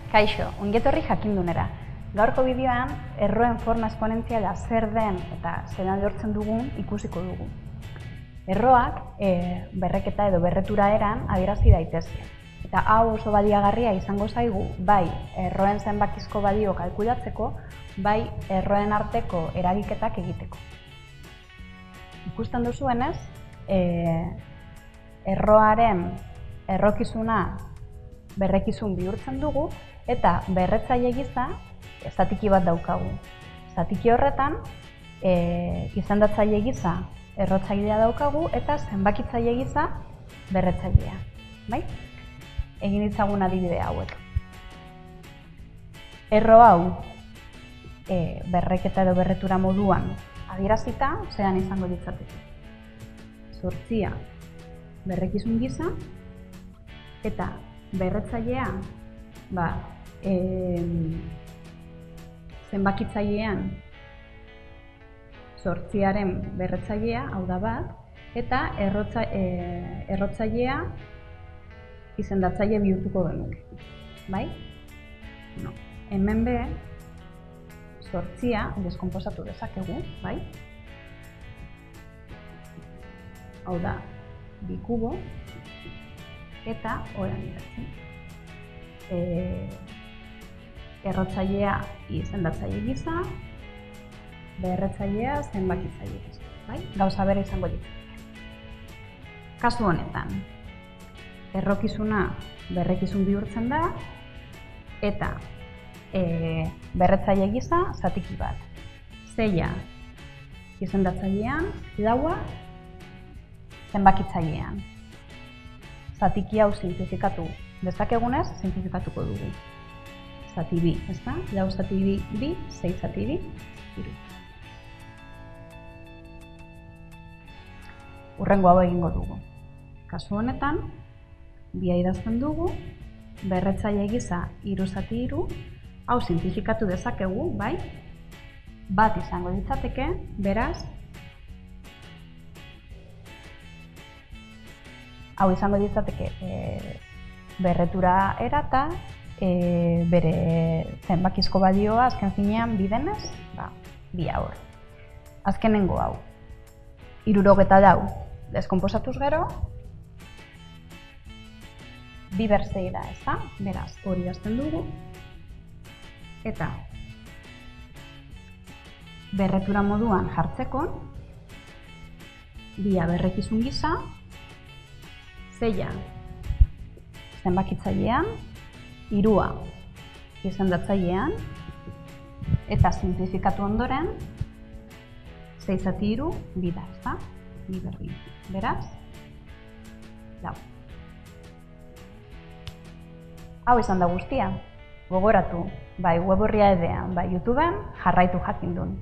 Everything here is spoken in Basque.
Kaixo, ongietorri jakindunera. Gaurko bideoan, erroen forma esponentziala zer den eta zelan lortzen dugun ikusiko dugu. Erroak berreketa edo berretura eran adierazi daitezke. Eta hau oso baliagarria izango zaigu, bai erroen zenbakizko balio kalkulatzeko, bai erroen arteko eragiketak egiteko. Ikusten duzuenez, erroaren errokizuna berrekizun bihurtzen dugu, eta berretzaile gisa zatiki bat daukagu. Zatiki horretan izendatzaile gisa errotzailea daukagu eta zenbakitzaile gisa berretzailea. Bai? Egin ditzagun adibide hauek. Erro hau berreketa edo berretura moduan adierazita zelan izango litzateke. 8 berrekizun gisa eta berretzailea zenbakitzailean 8aren berretzailea, hau da bat, eta errotzailea izendatzaile bihurtuko genuke. Bai? No. Hemen be, 8 deskonposatu dezakegu, bai? Hau da, 2 kubo, eta horan idatzen. Errotzailea izendatzaile gisa, berretzailea zenbakitzaile gisa. Bai? Gauza bera izango litzateke. Kasu honetan, errokizuna berrekizun bihurtzen da, eta berretzaile gisa zatiki bat. 6 izendatzailean, 4 zenbakitzailean. Zatiki hau simplifikatu dezakegunez, simplifikatuko dugu. Zati 2, ezta? 4 zati 2, 6 zati 2, 3. Hurrengo hau egingo dugu. Kasu honetan, 2 idazten dugu, berretzaile gisa 3 zati 3, hau simplifikatu dezakegu, bai? Bat izango litzateke, beraz, hau izango litzateke berretura erata, bere zenbakizko balioa azken finean bidenez, 2 hor. Azkenengo hau, 74 deskonposatuz gero, 2 berzei da, ezta? Beraz, hori idazten dugu, eta berretura moduan jartzeko, 2 berrekizun gisa, 6 zenbakitzailean, 3 izendatzailean, eta simplifikatu ondoren, 6 zati 3, 2 da, ezta? 2 berdin. Beraz, 4. Hau izan da guztia. Gogoratu, bai web orria edean, bai YouTubeen jarraitu jakindun.